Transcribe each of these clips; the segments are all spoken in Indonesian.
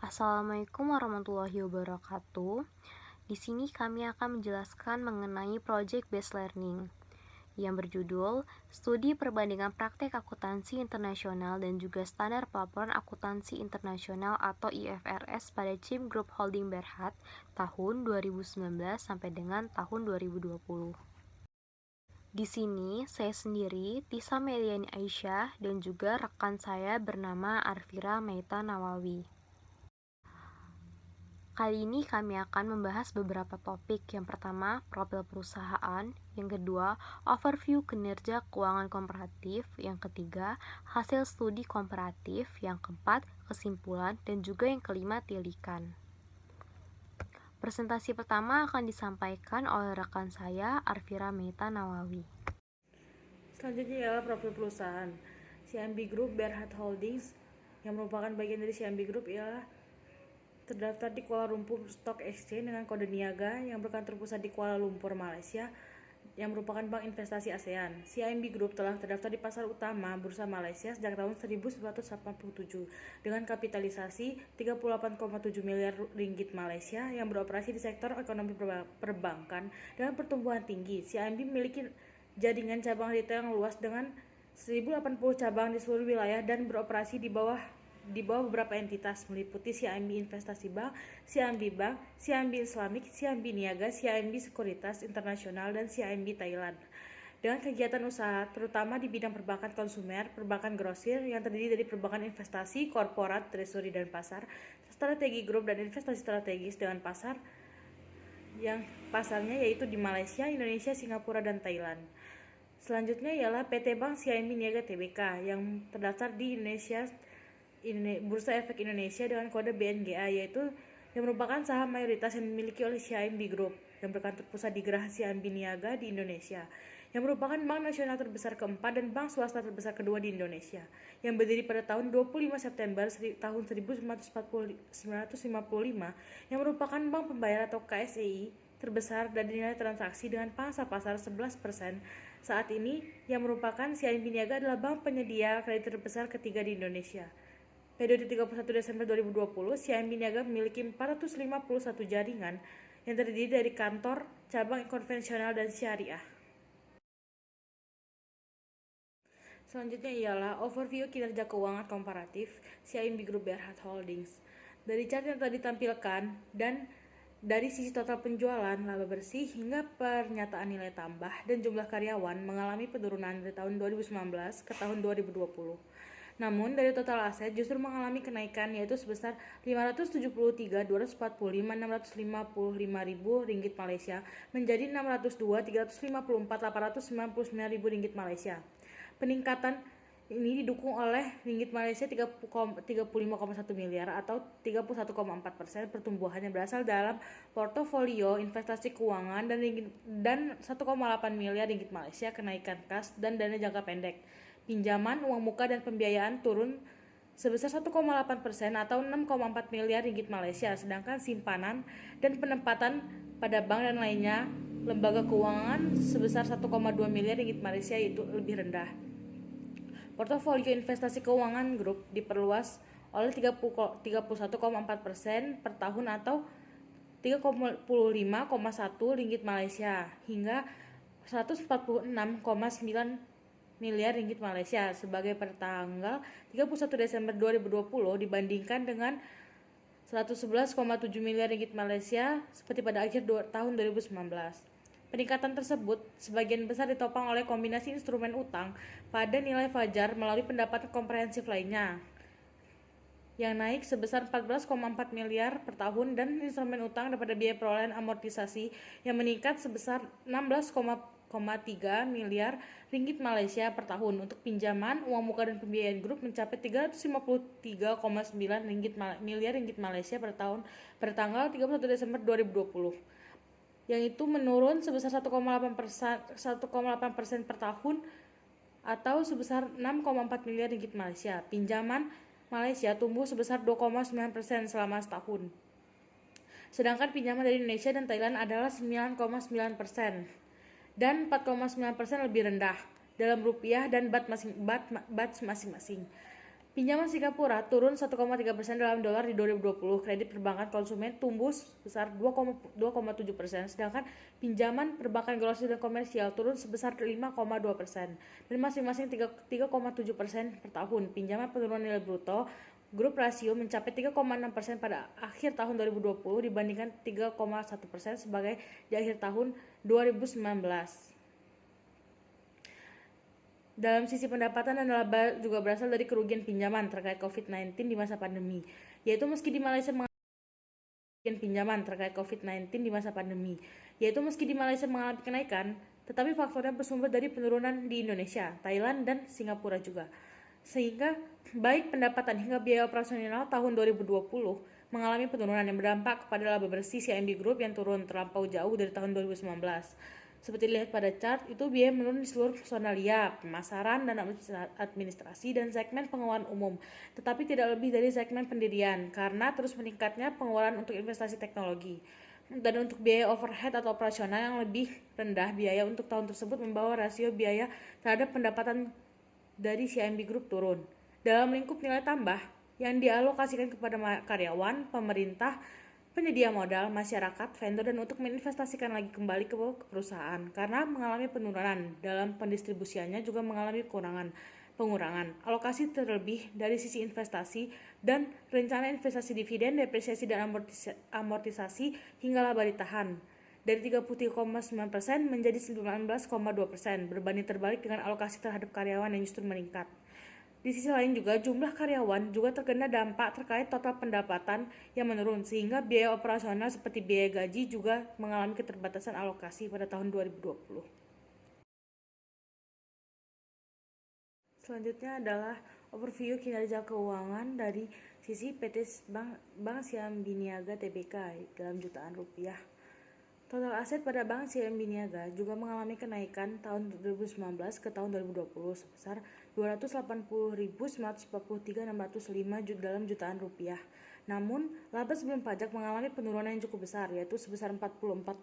Assalamualaikum warahmatullahi wabarakatuh. Di sini kami akan menjelaskan mengenai Project Based Learning yang berjudul Studi Perbandingan Praktek Akuntansi Internasional dan juga Standar Pelaporan Akuntansi Internasional atau IFRS pada CIM Group Holding Berhad tahun 2019 sampai dengan tahun 2020. Di sini saya sendiri, Tisa Meliani Aisyah, dan juga rekan saya bernama Arfira Meita Nawawi. Kali ini kami akan membahas beberapa topik. Yang pertama, profil perusahaan. Yang kedua, overview kinerja keuangan komparatif. Yang ketiga, hasil studi komparatif. Yang keempat, kesimpulan. Dan juga yang kelima, tilikan. Presentasi pertama akan disampaikan oleh rekan saya, Arfira Meita Nawawi. Selanjutnya ialah profil perusahaan. CIMB Group Berhad Holdings yang merupakan bagian dari CIMB Group ialah terdaftar di Kuala Lumpur Stock Exchange dengan kode niaga yang berkantor pusat di Kuala Lumpur, Malaysia, yang merupakan bank investasi ASEAN. CIMB Group telah terdaftar di pasar utama Bursa Malaysia sejak tahun 1987 dengan kapitalisasi 38,7 miliar ringgit Malaysia yang beroperasi di sektor ekonomi perbankan dengan pertumbuhan tinggi. CIMB memiliki jaringan cabang retail yang luas dengan 1080 cabang di seluruh wilayah dan beroperasi di bawah beberapa entitas meliputi CIMB Investasi Bank, CIMB Bank, CIMB Islamic, CIMB Niaga, CIMB Sekuritas Internasional, dan CIMB Thailand. Dengan kegiatan usaha terutama di bidang perbankan konsumer, perbankan grosir yang terdiri dari perbankan investasi, korporat, treasury, dan pasar, strategi grup dan investasi strategis dengan pasar yang pasarnya yaitu di Malaysia, Indonesia, Singapura, dan Thailand. Selanjutnya ialah PT Bank CIMB Niaga Tbk yang terdaftar di Bursa Efek Indonesia dengan kode BNGA, yaitu yang merupakan saham mayoritas yang dimiliki oleh CIMB Group yang berkantor pusat di Geraha CIMB Niaga di Indonesia, yang merupakan bank nasional terbesar keempat dan bank swasta terbesar kedua di Indonesia, yang berdiri pada tahun 25 September tahun 1955, yang merupakan bank pembayar atau KSEI terbesar dan nilai transaksi dengan pangsa pasar 11%. Saat ini, yang merupakan CIMB Niaga adalah bank penyedia kredit terbesar ketiga di Indonesia. Periode 31 Desember 2020, CIMB Niaga memiliki 451 jaringan yang terdiri dari kantor, cabang konvensional, dan syariah. Selanjutnya ialah overview kinerja keuangan komparatif CIMB Group Berhad Holdings. Dari chart yang tadi ditampilkan dan dari sisi total penjualan, laba bersih, hingga pernyataan nilai tambah dan jumlah karyawan mengalami penurunan dari tahun 2019 ke tahun 2020. Namun, dari total aset justru mengalami kenaikan, yaitu sebesar 573.245.655 ribu ringgit Malaysia menjadi 602.354.899 ribu ringgit Malaysia. Peningkatan ini didukung oleh ringgit Malaysia 35,1 miliar atau 31,4%. Pertumbuhannya berasal dalam portofolio investasi keuangan dan 1,8 miliar ringgit Malaysia kenaikan kas dan dana jangka pendek. Pinjaman, uang muka, dan pembiayaan turun sebesar 1,8% atau 6,4 miliar ringgit Malaysia, sedangkan simpanan dan penempatan pada bank dan lainnya lembaga keuangan sebesar 1,2 miliar ringgit Malaysia, yaitu lebih rendah. Portofolio investasi keuangan grup diperluas oleh 31,4% per tahun atau 35,1 ringgit Malaysia hingga 146,9 miliar ringgit Malaysia sebagai per tanggal 31 Desember 2020 dibandingkan dengan 111,7 miliar ringgit Malaysia seperti pada akhir tahun 2019. Peningkatan tersebut sebagian besar ditopang oleh kombinasi instrumen utang pada nilai fajar melalui pendapatan komprehensif lainnya yang naik sebesar 14,4 miliar per tahun dan instrumen utang daripada biaya perolehan amortisasi yang meningkat sebesar 16,3 miliar ringgit Malaysia per tahun. Untuk pinjaman, uang muka, dan pembiayaan grup mencapai 353,9 miliar ringgit Malaysia per tahun per tanggal 31 Desember 2020, yang itu menurun sebesar 1,8% per tahun atau sebesar 6,4 miliar ringgit Malaysia. Pinjaman Malaysia tumbuh sebesar 2,9% selama setahun. Sedangkan pinjaman dari Indonesia dan Thailand adalah 9,9% dan 4,9% lebih rendah dalam rupiah dan baht masing-masing. Pinjaman Singapura turun 1,3% dalam dolar di 2020. Kredit perbankan konsumen tumbuh sebesar 2,7%, sedangkan pinjaman perbankan grosir dan komersial turun sebesar 5,2% dan masing-masing 3,7% per tahun. Pinjaman penurunan nilai bruto grup rasio mencapai 3,6% pada akhir tahun 2020 dibandingkan 3,1% sebagai di akhir tahun 2019. Dalam sisi pendapatan dan laba juga berasal dari kerugian pinjaman terkait COVID-19 di masa pandemi, yaitu meski di Malaysia mengalami kenaikan, tetapi faktornya bersumber dari penurunan di Indonesia, Thailand, dan Singapura juga. Sehingga baik pendapatan hingga biaya operasional tahun 2020 mengalami penurunan yang berdampak kepada laba bersih CIMB Group yang turun terlampau jauh dari tahun 2019. Seperti dilihat pada chart, itu biaya menurun di seluruh personalia, pemasaran, dan administrasi, dan segmen pengeluaran umum, tetapi tidak lebih dari segmen pendirian, karena terus meningkatnya pengeluaran untuk investasi teknologi. Dan untuk biaya overhead atau operasional yang lebih rendah, biaya untuk tahun tersebut membawa rasio biaya terhadap pendapatan dari CIMB Group turun. Dalam lingkup nilai tambah yang dialokasikan kepada karyawan, pemerintah, penyedia modal, masyarakat, vendor, dan untuk menginvestasikan lagi kembali ke perusahaan karena mengalami penurunan dalam pendistribusiannya juga mengalami pengurangan alokasi terlebih dari sisi investasi dan rencana investasi dividen, depresiasi, dan amortisasi hingga laba ditahan dari 33,9% menjadi 19,2%, berbanding terbalik dengan alokasi terhadap karyawan yang justru meningkat. Di sisi lain juga, jumlah karyawan juga terkena dampak terkait total pendapatan yang menurun, sehingga biaya operasional seperti biaya gaji juga mengalami keterbatasan alokasi pada tahun 2020. Selanjutnya adalah overview kinerja keuangan dari sisi PT Bank Siambi Niaga Tbk dalam jutaan rupiah. Total aset pada Bank CIMB Niaga juga mengalami kenaikan tahun 2019 ke tahun 2020 sebesar 280.943.605 dalam jutaan rupiah. Namun, laba sebelum pajak mengalami penurunan yang cukup besar, yaitu sebesar 44,5%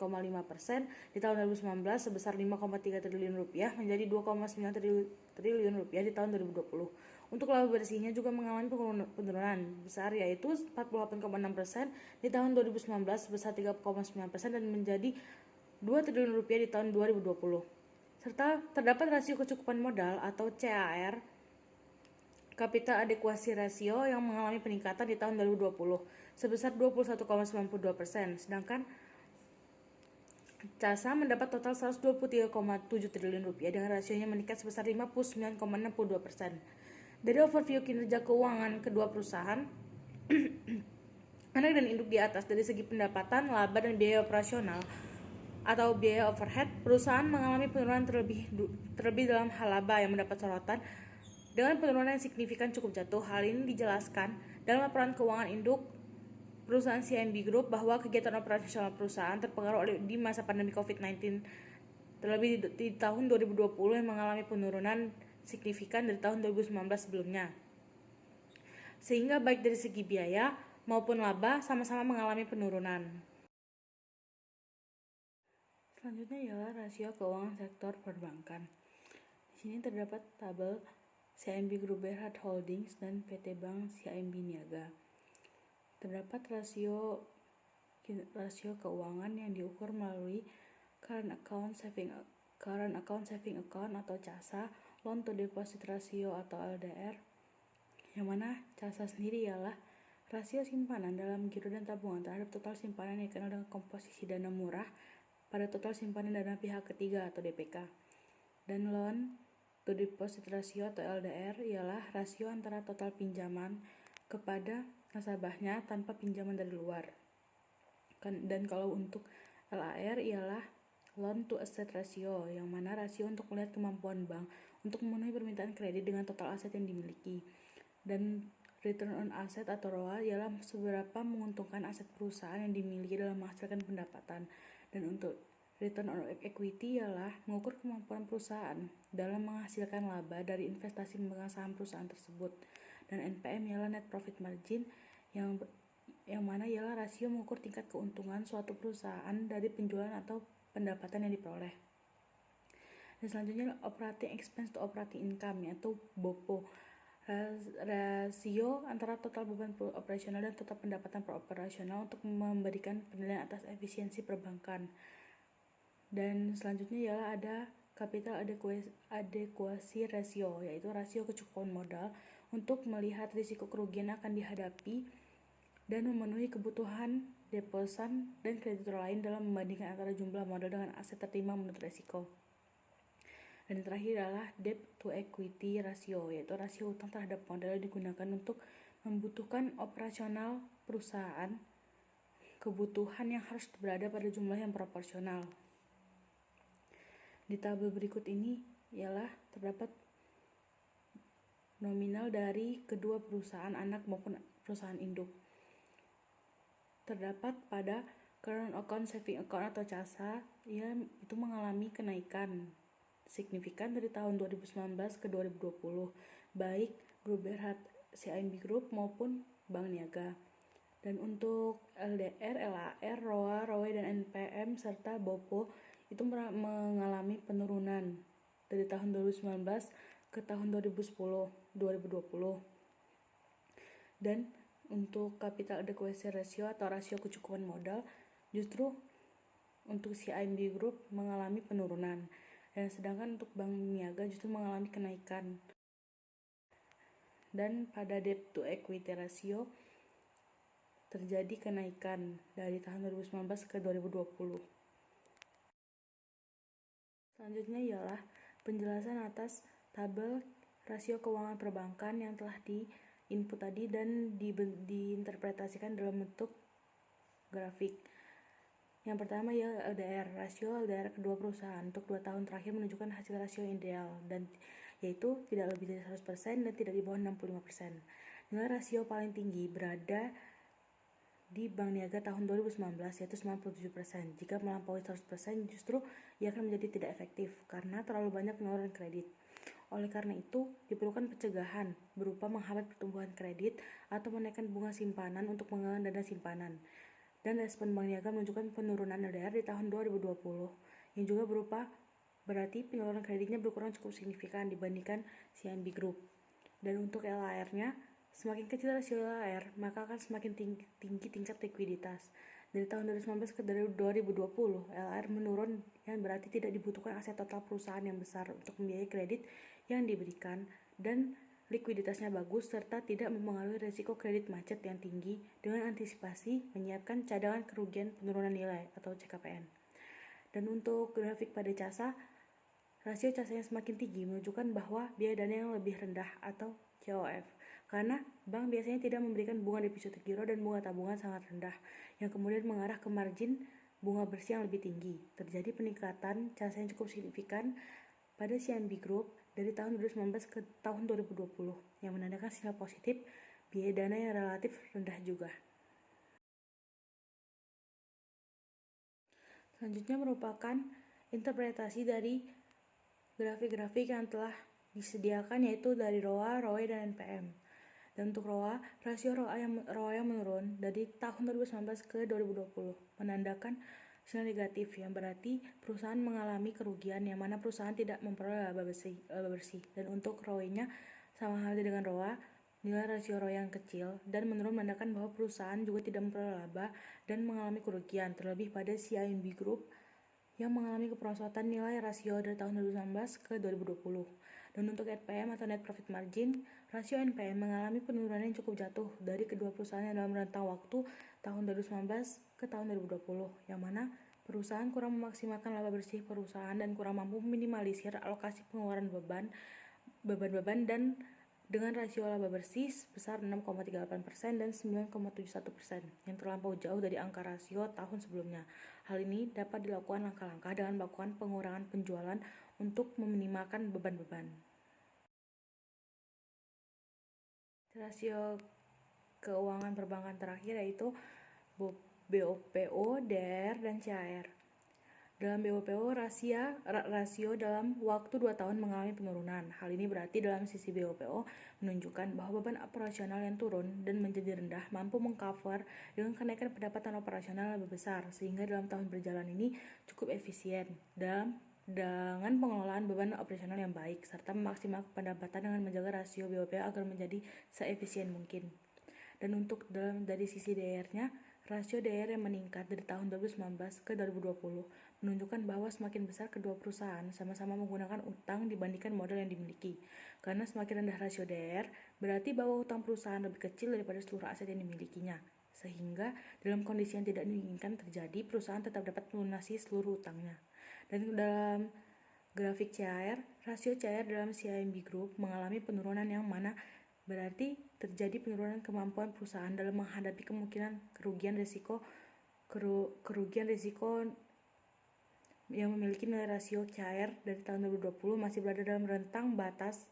di tahun 2019 sebesar 5,3 triliun rupiah menjadi 2,9 triliun rupiah di tahun 2020. Untuk laba bersihnya juga mengalami penurunan besar, yaitu 48,6% di tahun 2019 sebesar 3,9% dan menjadi 2 triliun rupiah di tahun 2020. Serta terdapat rasio kecukupan modal atau CAR, capital adequacy ratio, yang mengalami peningkatan di tahun 2020 sebesar 21,92%, sedangkan CASA mendapat total 123,7 triliun rupiah dengan rasionya meningkat sebesar 59,62%. Dari overview kinerja keuangan kedua perusahaan anak dan induk di atas, dari segi pendapatan, laba, dan biaya operasional atau biaya overhead, perusahaan mengalami penurunan terlebih dalam hal laba yang mendapat sorotan dengan penurunan yang signifikan cukup jatuh. Hal ini dijelaskan dalam laporan keuangan induk perusahaan CIMB Group bahwa kegiatan operasional perusahaan terpengaruh di masa pandemi COVID-19, terlebih di tahun 2020 yang mengalami penurunan signifikan dari tahun 2019 sebelumnya. Sehingga baik dari segi biaya maupun laba sama-sama mengalami penurunan. Selanjutnya ialah rasio keuangan sektor perbankan. Di sini terdapat tabel CIMB Group Berhad Holdings dan PT Bank CIMB Niaga. Terdapat rasio keuangan yang diukur melalui current account saving account atau CASA, loan to deposit ratio atau LDR, yang mana CASA sendiri ialah rasio simpanan dalam giro dan tabungan terhadap total simpanan yang dikenal dengan komposisi dana murah pada total simpanan dana pihak ketiga atau DPK. Dan loan to deposit ratio atau LDR ialah rasio antara total pinjaman kepada nasabahnya tanpa pinjaman dari luar. Dan kalau untuk LAR ialah loan to asset ratio, yang mana rasio untuk melihat kemampuan bank untuk memenuhi permintaan kredit dengan total aset yang dimiliki. Dan return on asset atau ROA ialah seberapa menguntungkan aset perusahaan yang dimiliki dalam menghasilkan pendapatan. Dan untuk return on equity ialah mengukur kemampuan perusahaan dalam menghasilkan laba dari investasi memegang saham perusahaan tersebut. Dan NPM ialah net profit margin, yang mana ialah rasio mengukur tingkat keuntungan suatu perusahaan dari penjualan atau pendapatan yang diperoleh. Dan selanjutnya operating expense to operating income, yaitu BOPO. rasio antara total beban operasional dan total pendapatan per operasional untuk memberikan penilaian atas efisiensi perbankan. Dan selanjutnya ialah ada capital adequacy ratio, yaitu rasio kecukupan modal untuk melihat risiko kerugian akan dihadapi dan memenuhi kebutuhan deposan dan kreditur lain dalam membandingkan antara jumlah modal dengan aset terima menurut risiko. Dan yang terakhir adalah debt to equity ratio, yaitu rasio utang terhadap modal yang digunakan untuk membutuhkan operasional perusahaan, kebutuhan yang harus berada pada jumlah yang proporsional. Di tabel berikut ini ialah terdapat nominal dari kedua perusahaan anak maupun perusahaan induk. Terdapat pada current account, saving account atau CASA, itu mengalami kenaikan signifikan dari tahun 2019 ke 2020, baik Grup Berhad CIMB Group maupun Bank Niaga. Dan untuk LDR, LAR, ROA, ROE, dan NPM serta BOPO itu mengalami penurunan dari tahun 2019 ke tahun 2020. Dan untuk capital adequacy ratio atau rasio kecukupan modal, justru untuk CIMB Group mengalami penurunan, dan sedangkan untuk Bank Niaga justru mengalami kenaikan. Dan pada debt to equity ratio terjadi kenaikan dari tahun 2019 ke 2020. Selanjutnya ialah penjelasan atas tabel rasio keuangan perbankan yang telah di-input tadi dan diinterpretasikan dalam bentuk grafik. Yang pertama ialah LDR, rasio LDR kedua perusahaan untuk 2 tahun terakhir menunjukkan hasil rasio ideal, dan yaitu tidak lebih dari 100% dan tidak di bawah 65%. Nilai rasio paling tinggi berada di Bank Niaga tahun 2019, yaitu 97%. Jika melampaui 100%, justru ia akan menjadi tidak efektif karena terlalu banyak penyaluran kredit. Oleh karena itu, diperlukan pencegahan berupa menghambat pertumbuhan kredit atau menaikkan bunga simpanan untuk menggalang dana simpanan. Dan respon Bank Niaga menunjukkan penurunan LDR di tahun 2020, yang juga berarti penyaluran kreditnya berkurang cukup signifikan dibandingkan CIMB Group. Dan untuk LAR-nya, semakin kecil rasio LAR, maka akan semakin tinggi tingkat likuiditas. Dari tahun 2019 ke 2020, LAR menurun, yang berarti tidak dibutuhkan aset total perusahaan yang besar untuk membiayai kredit yang diberikan, dan likuiditasnya bagus serta tidak mempengaruhi risiko kredit macet yang tinggi dengan antisipasi menyiapkan cadangan kerugian penurunan nilai atau CKPN. Dan untuk grafik pada CASA, rasio CASA yang semakin tinggi menunjukkan bahwa biaya dana yang lebih rendah atau COF, karena bank biasanya tidak memberikan bunga deposito giro dan bunga tabungan sangat rendah, yang kemudian mengarah ke margin bunga bersih yang lebih tinggi. Terjadi peningkatan CASA yang cukup signifikan pada CIMB Group dari tahun 2019 ke tahun 2020, yang menandakan sinyal positif biaya dana yang relatif rendah juga. Selanjutnya merupakan interpretasi dari grafik-grafik yang telah disediakan, yaitu dari ROA, ROE, dan NPM. Dan untuk ROA, rasio ROA yang menurun dari tahun 2019 ke 2020 menandakan sinyal negatif, yang berarti perusahaan mengalami kerugian, yang mana perusahaan tidak memperoleh laba bersih. Dan untuk ROE-nya sama halnya dengan ROA, nilai rasio ROE yang kecil dan menurun menandakan bahwa perusahaan juga tidak memperoleh laba dan mengalami kerugian, terlebih pada CIMB Group yang mengalami keperosotan nilai rasio dari tahun 2019 ke 2020. Dan untuk NPM atau net profit margin, rasio NPM mengalami penurunan yang cukup jatuh dari kedua perusahaan yang dalam rentang waktu tahun 2019 ke tahun 2020, yang mana perusahaan kurang memaksimalkan laba bersih perusahaan dan kurang mampu meminimalisir alokasi pengeluaran beban dan dengan rasio laba bersih sebesar 6,38% dan 9,71%, yang terlampau jauh dari angka rasio tahun sebelumnya. Hal ini dapat dilakukan langkah-langkah dengan melakukan pengurangan penjualan untuk meminimalkan beban-beban. Rasio keuangan perbankan terakhir yaitu BOPO, DR, dan CAR. Dalam BOPO, rasio dalam waktu 2 tahun mengalami penurunan. Hal ini berarti dalam sisi BOPO menunjukkan bahwa beban operasional yang turun dan menjadi rendah mampu mengcover dengan kenaikan pendapatan operasional lebih besar, sehingga dalam tahun berjalan ini cukup efisien dalam dengan pengelolaan beban operasional yang baik, serta memaksimalkan pendapatan dengan menjaga rasio BOP agar menjadi seefisien mungkin. Dan untuk dari sisi DR-nya, rasio DR yang meningkat dari tahun 2019 ke 2020 menunjukkan bahwa semakin besar kedua perusahaan sama-sama menggunakan utang dibandingkan modal yang dimiliki. Karena semakin rendah rasio DR, berarti bahwa utang perusahaan lebih kecil daripada seluruh aset yang dimilikinya. Sehingga dalam kondisi yang tidak diinginkan terjadi, perusahaan tetap dapat melunasi seluruh utangnya. Dan dalam grafik CAR, rasio CAR dalam CIMB Group mengalami penurunan yang mana berarti terjadi penurunan kemampuan perusahaan dalam menghadapi kemungkinan kerugian risiko yang memiliki nilai rasio CAR dari tahun 2020 masih berada dalam rentang batas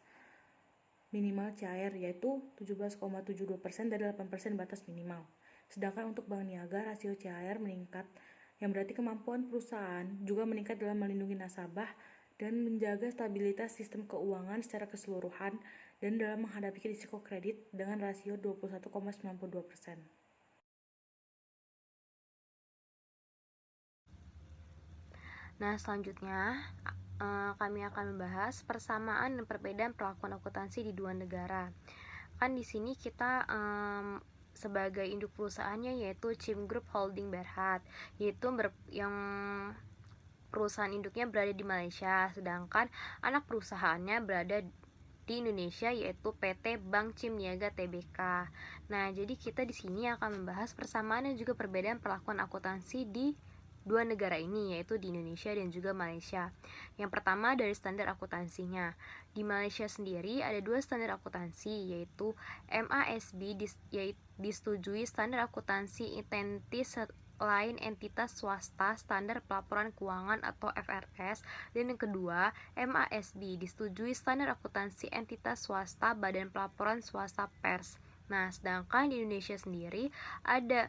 minimal CAR yaitu 17,72% dari 8% batas minimal. Sedangkan untuk bank niaga rasio CAR meningkat yang berarti kemampuan perusahaan juga meningkat dalam melindungi nasabah dan menjaga stabilitas sistem keuangan secara keseluruhan dan dalam menghadapi risiko kredit dengan rasio 21,92%. Nah, selanjutnya kami akan membahas persamaan dan perbedaan perlakuan akuntansi di dua negara. Kan di sini kita sebagai induk perusahaannya yaitu Chim Group Holding Berhad, yaitu yang perusahaan induknya berada di Malaysia, sedangkan anak perusahaannya berada di Indonesia yaitu PT Bank Chim Niaga Tbk. Nah, jadi kita di sini akan membahas persamaan dan juga perbedaan perlakuan akuntansi di dua negara ini, yaitu di Indonesia dan juga Malaysia. Yang pertama dari standar akuntansinya. Di Malaysia sendiri ada dua standar akuntansi, yaitu MASB disetujui standar akuntansi identitas lain entitas swasta standar pelaporan keuangan atau FRS, dan yang kedua MASB disetujui standar akuntansi entitas swasta badan pelaporan swasta pers. Nah, sedangkan di Indonesia sendiri ada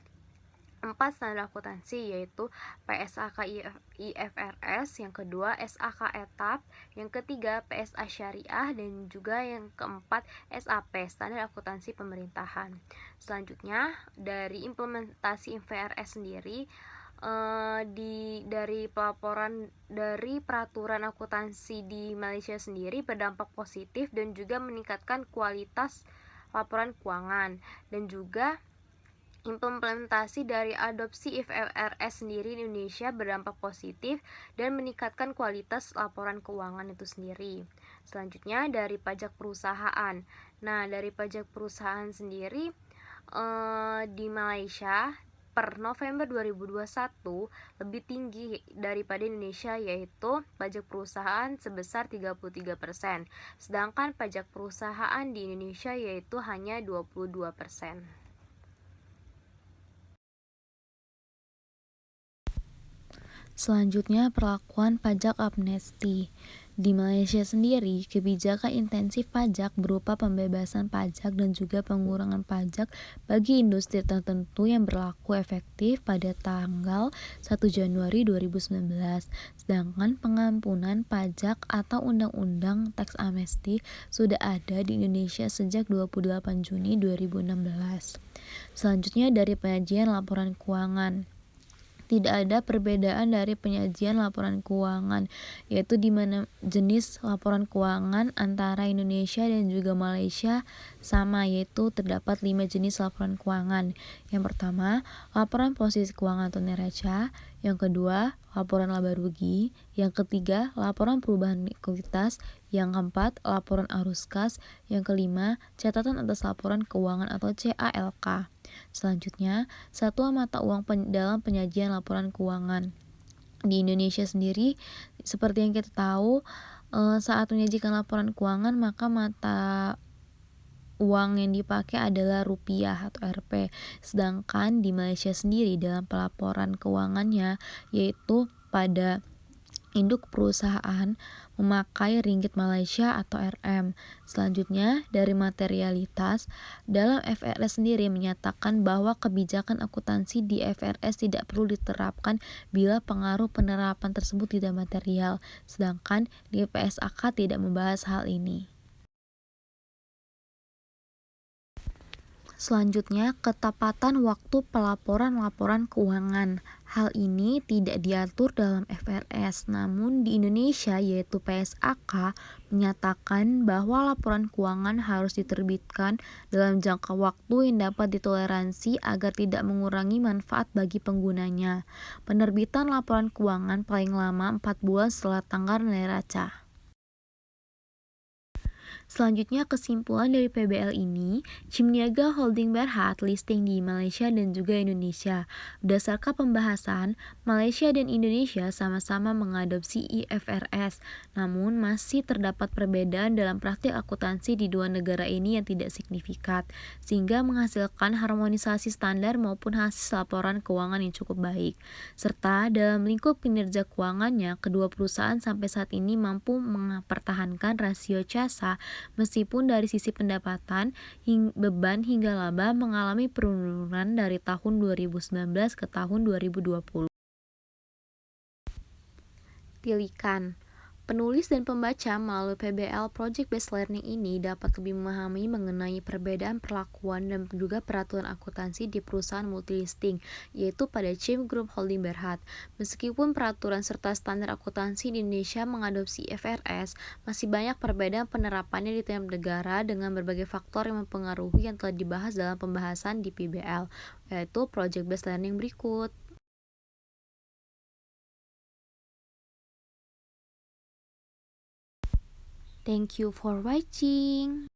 4 standar akuntansi, yaitu PSAK IFRS, yang kedua SAK Etap, yang ketiga PSA Syariah, dan juga yang keempat SAP Standar Akuntansi Pemerintahan. Selanjutnya dari implementasi IFRS sendiri, dari pelaporan dari peraturan akuntansi di Malaysia sendiri berdampak positif dan juga meningkatkan kualitas laporan keuangan, dan juga implementasi dari adopsi IFRS sendiri di Indonesia berdampak positif dan meningkatkan kualitas laporan keuangan itu sendiri. Selanjutnya dari pajak perusahaan. Nah, dari pajak perusahaan sendiri di Malaysia per November 2021 lebih tinggi daripada Indonesia, yaitu pajak perusahaan sebesar 33%, sedangkan pajak perusahaan di Indonesia yaitu hanya 22%. Selanjutnya, perlakuan pajak amnesti. Di Malaysia sendiri, kebijakan intensif pajak berupa pembebasan pajak dan juga pengurangan pajak bagi industri tertentu yang berlaku efektif pada tanggal 1 Januari 2019. Sedangkan pengampunan pajak atau undang-undang tax amnesty sudah ada di Indonesia sejak 28 Juni 2016. Selanjutnya dari penyajian laporan keuangan. Tidak ada perbedaan dari penyajian laporan keuangan, yaitu di mana jenis laporan keuangan antara Indonesia dan juga Malaysia sama, yaitu terdapat 5 jenis laporan keuangan. Yang pertama, laporan posisi keuangan atau neraca. Yang kedua, laporan laba rugi. Yang ketiga, laporan perubahan likuiditas. Yang keempat, laporan arus kas. Yang kelima, catatan atas laporan keuangan atau CALK. Selanjutnya, satuan mata uang dalam penyajian laporan keuangan. Di Indonesia sendiri, seperti yang kita tahu, saat menyajikan laporan keuangan maka mata uang yang dipakai adalah rupiah atau Rp. Sedangkan di Malaysia sendiri dalam pelaporan keuangannya, yaitu pada induk perusahaan memakai ringgit Malaysia atau RM. Selanjutnya, dari materialitas, dalam FRS sendiri menyatakan bahwa kebijakan akuntansi di FRS tidak perlu diterapkan bila pengaruh penerapan tersebut tidak material, sedangkan di PSAK tidak membahas hal ini. Selanjutnya, ketepatan waktu pelaporan laporan keuangan. Hal ini tidak diatur dalam FRS, namun di Indonesia yaitu PSAK menyatakan bahwa laporan keuangan harus diterbitkan dalam jangka waktu yang dapat ditoleransi agar tidak mengurangi manfaat bagi penggunanya. Penerbitan laporan keuangan paling lama 4 bulan setelah tanggal neraca. Selanjutnya, kesimpulan dari PBL ini, Cimniaga Holding Berhad listing di Malaysia dan juga Indonesia. Berdasarkan pembahasan, Malaysia dan Indonesia sama-sama mengadopsi IFRS, namun masih terdapat perbedaan dalam praktik akuntansi di dua negara ini yang tidak signifikan, sehingga menghasilkan harmonisasi standar maupun hasil laporan keuangan yang cukup baik. Serta dalam lingkup kinerja keuangannya, kedua perusahaan sampai saat ini mampu mempertahankan rasio CASA meskipun dari sisi pendapatan, beban hingga laba mengalami penurunan dari tahun 2019 ke tahun 2020. Tilikan. Penulis dan pembaca melalui PBL Project Based Learning ini dapat lebih memahami mengenai perbedaan perlakuan dan juga peraturan akuntansi di perusahaan multilisting, yaitu pada Cim Group Holding Berhad. Meskipun peraturan serta standar akuntansi di Indonesia mengadopsi IFRS, masih banyak perbedaan penerapannya di tiap negara dengan berbagai faktor yang mempengaruhi yang telah dibahas dalam pembahasan di PBL, yaitu Project Based Learning berikut. Thank you for watching.